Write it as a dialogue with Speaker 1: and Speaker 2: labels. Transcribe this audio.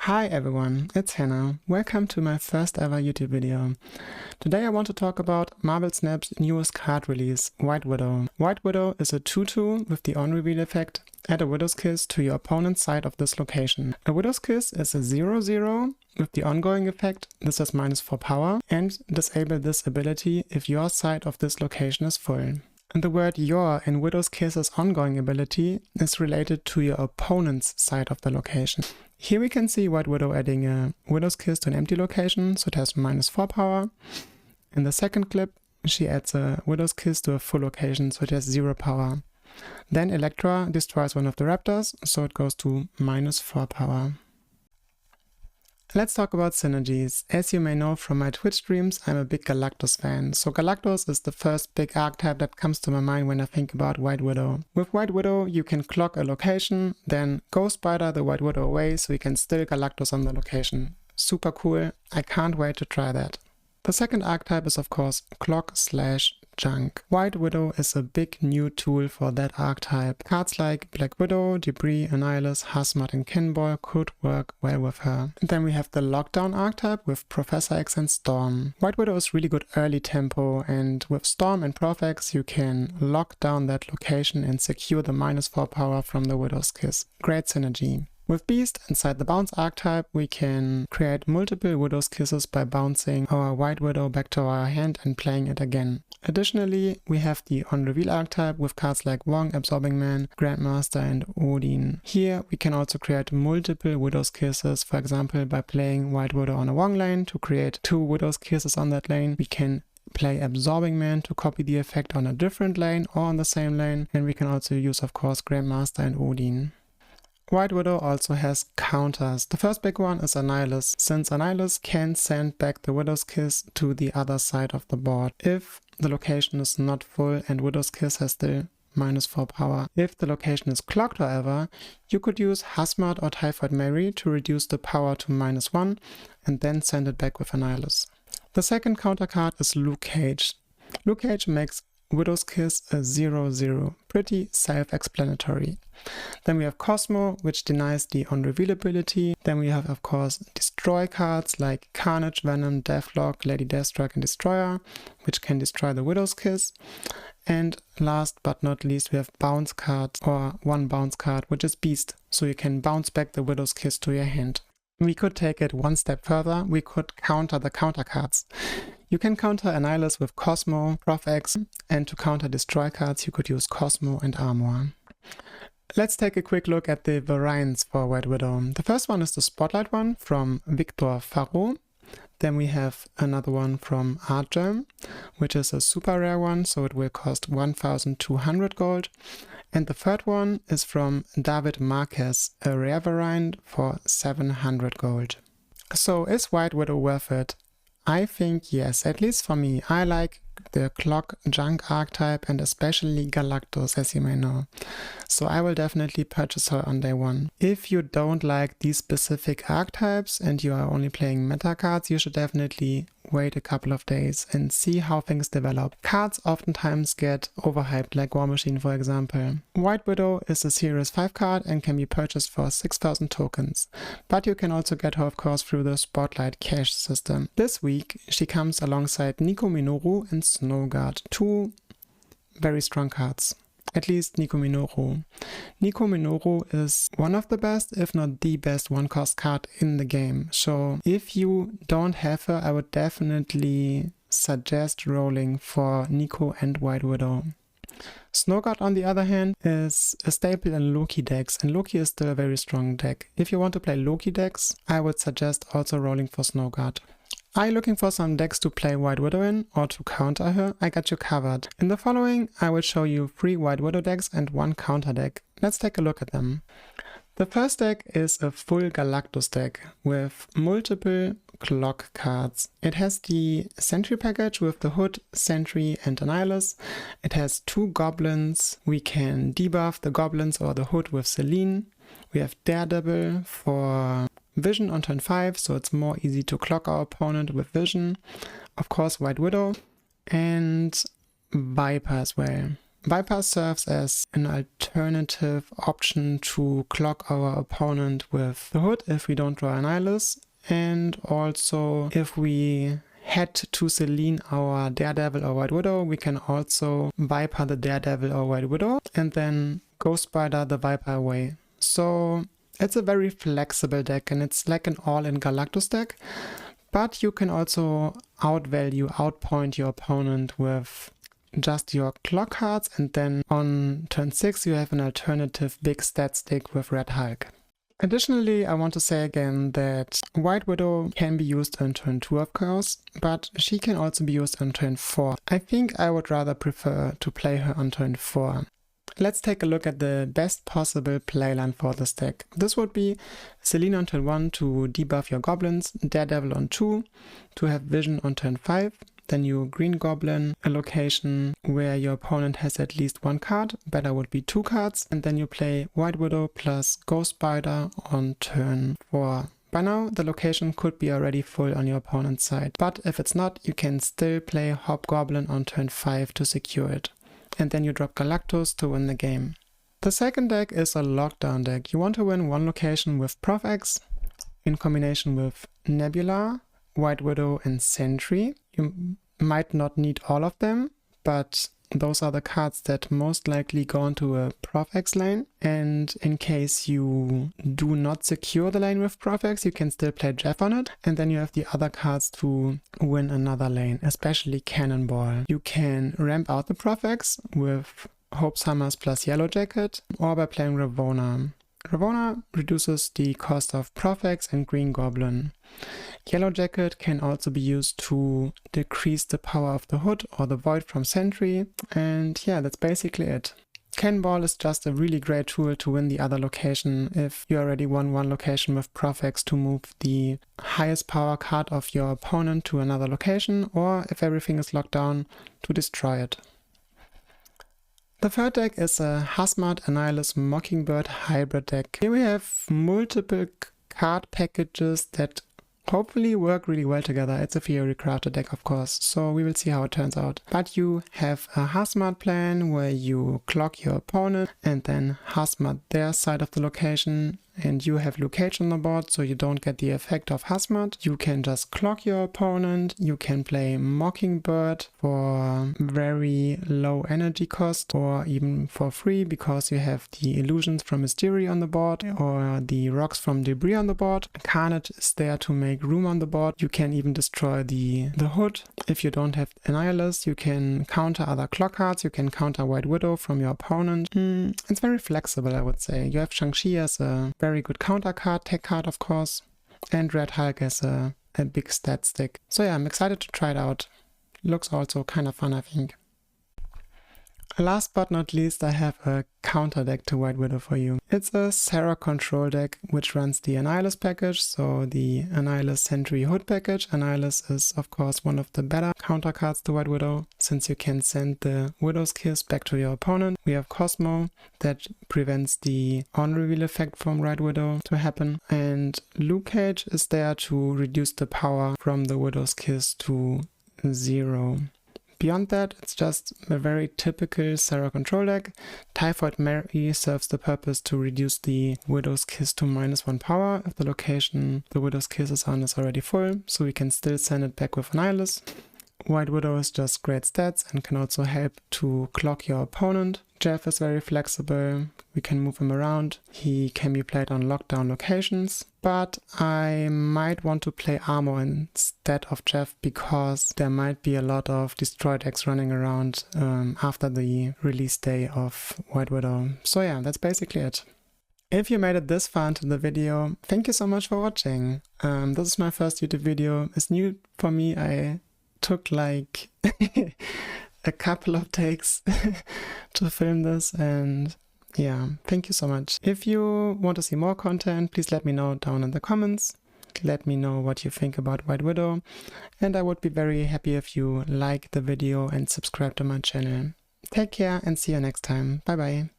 Speaker 1: Hi everyone, it's Hannah. Welcome to my first ever YouTube video. Today I want to talk about Marvel Snap's newest card release, White Widow. White Widow is a 2/2 with the on-reveal effect. Add a Widow's Kiss to your opponent's side of this location. A Widow's Kiss is a 0/0 with the ongoing effect. This has -4 power, and disable this ability if your side of this location is full. And the word your in Widow's Kiss's ongoing ability is related to your opponent's side of the location. Here we can see White Widow adding a Widow's Kiss to an empty location, so it has -4 power. In the second clip, she adds a Widow's Kiss to a full location, so it has 0 power. Then Elektra destroys one of the raptors, so it goes to -4 power. Let's talk about Synergies. As you may know from my Twitch streams, I'm a big Galactus fan. So Galactus is the first big archetype that comes to my mind when I think about White Widow. With White Widow, you can clock a location, then Ghost Spider the White Widow away so you can still Galactus on the location. Super cool. I can't wait to try that. The second archetype is of course Clock/Junk. White Widow is a big new tool for that archetype. Cards like Black Widow, Debris, Annihilus, Hazmat and Cannonball could work well with her. And then we have the Lockdown archetype with Professor X and Storm. White Widow is really good early tempo, and with Storm and Prof X you can lock down that location and secure the -4 power from the Widow's Kiss. Great synergy. With Beast inside the Bounce archetype, we can create multiple Widow's Kisses by bouncing our White Widow back to our hand and playing it again. Additionally, we have the On-Reveal archetype with cards like Wong, Absorbing Man, Grandmaster and Odin. Here we can also create multiple Widow's Kisses, for example by playing White Widow on a Wong lane to create 2 Widow's Kisses on that lane. We can play Absorbing Man to copy the effect on a different lane or on the same lane, and we can also use of course Grandmaster and Odin. White Widow also has counters. The first big one is Annihilus, since Annihilus can send back the Widow's Kiss to the other side of the board if the location is not full and Widow's Kiss has still -4 power. If the location is clocked, however, you could use Hazmat or Typhoid Mary to reduce the power to -1 and then send it back with Annihilus. The second counter card is Luke Cage. Luke Cage makes Widow's Kiss a 0/0, pretty self-explanatory. Then we have Cosmo, which denies the on-reveal ability. Then we have of course destroy cards like Carnage, Venom, Deathlock, Lady Deathstrike and Destroyer, which can destroy the Widow's Kiss. And last but not least we have bounce cards, or one bounce card, which is Beast, so you can bounce back the Widow's Kiss to your hand. We could take it one step further. We could counter the counter cards. You can counter Annihilus with Cosmo, Prof X, and to counter destroy cards you could use Cosmo and Armor. Let's take a quick look at the variants for White Widow. The first one is the Spotlight one from Victor Faro. Then we have another one from Artgerm, which is a super rare one, so it will cost 1200 gold. And the third one is from David Marquez, a rare variant for 700 gold. So is White Widow worth it? I think yes, at least for me. I like the Clock/Junk archetype and especially Galactus, as you may know. So I will definitely purchase her on day one. If you don't like these specific archetypes and you are only playing meta cards, you should definitely wait a couple of days and see how things develop. Cards oftentimes get overhyped, like War Machine for example. White Widow is a Series 5 card and can be purchased for 6,000 tokens. But you can also get her of course through the Spotlight cash system. This week she comes alongside Nico Minoru and Snowguard, 2 very strong cards. At least Nico Minoru. Nico Minoru is one of the best, if not the best one-cost card in the game. So if you don't have her, I would definitely suggest rolling for Nico and White Widow. Snowguard on the other hand is a staple in Loki decks, and Loki is still a very strong deck. If you want to play Loki decks, I would suggest also rolling for Snowguard. Are you looking for some decks to play White Widow in or to counter her? I got you covered. In the following, I will show you 3 White Widow decks and 1 counter deck. Let's take a look at them. The first deck is a full Galactus deck with multiple clock cards. It has the Sentry package with the Hood, Sentry and Annihilus. It has 2 goblins. We can debuff the goblins or the Hood with Selene. We have Daredevil for Vision on turn 5, so it's more easy to clock our opponent with Vision. Of course White Widow and Viper as well. Viper serves as an alternative option to clock our opponent with the hood if we don't draw Annihilus, and also if we head to Selene our Daredevil or White Widow, we can also Viper the Daredevil or White Widow and then Ghost Spider the Viper away. So it's a very flexible deck and it's like an all-in Galactus deck, but you can also outpoint your opponent with just your clock cards, and then on turn 6 you have an alternative big stat stick with Red Hulk. Additionally, I want to say again that White Widow can be used on turn 2 of course, but she can also be used on turn 4. I think I would rather prefer to play her on turn 4. Let's take a look at the best possible playline for this deck. This would be Selene on turn 1 to debuff your goblins, Daredevil on 2 to have vision on turn 5, then you Green Goblin a location where your opponent has at least one card, better would be 2 cards, and then you play White Widow plus Ghost Spider on turn 4. By now the location could be already full on your opponent's side, but if it's not, you can still play Hobgoblin on turn 5 to secure it. And then you drop Galactus to win the game. The second deck is a lockdown deck. You want to win one location with Prof X in combination with Nebula, White Widow and Sentry. You might not need all of them, but those are the cards that most likely go into a Prof X lane. And in case you do not secure the lane with Prof X, you can still play Jeff on it. And then you have the other cards to win another lane, especially Cannonball. You can ramp out the Prof X with Hope's Hammers plus Yellow Jacket, or by playing Ravonna. Ravonna reduces the cost of Prof X and Green Goblin. Yellow Jacket can also be used to decrease the power of the hood or the void from Sentry, and yeah, that's basically it. Cannonball is just a really great tool to win the other location if you already won one location with Prof X to move the highest power card of your opponent to another location, or if everything is locked down, to destroy it. The third deck is a Hazmat Annihilus Mockingbird hybrid deck. Here we have multiple card packages that hopefully work really well together. It's a theory crafted deck of course, so we will see how it turns out. But you have a Hazmat plan where you clock your opponent and then Hazmat their side of the location, and you have Luke Cage on the board, so you don't get the effect of Hazmat. You can just clock your opponent, you can play Mockingbird for very low energy cost or even for free because you have the illusions from Mystery on the board or the rocks from Debris on the board. Carnage is there to make room on the board. You can even destroy the hood. If you don't have Annihilus, you can counter other clock cards, you can counter White Widow from your opponent. It's very flexible, I would say. You have Shang-Chi as a very good counter card, tech card of course, and Red Hulk as a big stat stick. So yeah, I'm excited to try it out. Looks also kind of fun, I think. Last but not least, I have a counter deck to White Widow for you. It's a Sarah control deck which runs the Annihilus package, so the Annihilus Sentry Hood package. Annihilus is of course one of the better counter cards to White Widow, since you can send the Widow's Kiss back to your opponent. We have Cosmo that prevents the on-reveal effect from White Widow to happen, and Luke Cage is there to reduce the power from the Widow's Kiss to 0. Beyond that, it's just a very typical Sarah control deck. Typhoid Mary serves the purpose to reduce the Widow's Kiss to -1 power if the location the Widow's Kiss is on is already full, so we can still send it back with Annihilus. White Widow is just great stats and can also help to clock your opponent. Jeff is very flexible, we can move him around, he can be played on lockdown locations, but I might want to play Armor instead of Jeff because there might be a lot of destroy decks running around after the release day of White Widow. So yeah, that's basically it. If you made it this far into the video, thank you so much for watching. This is my first YouTube video, it's new for me. I took like a couple of takes to film this, and yeah, thank you so much. If you want to see more content, please let me know down in the comments. Let me know what you think about White Widow, and I would be very happy if you like the video and subscribe to my channel. Take care and see you next time. Bye bye.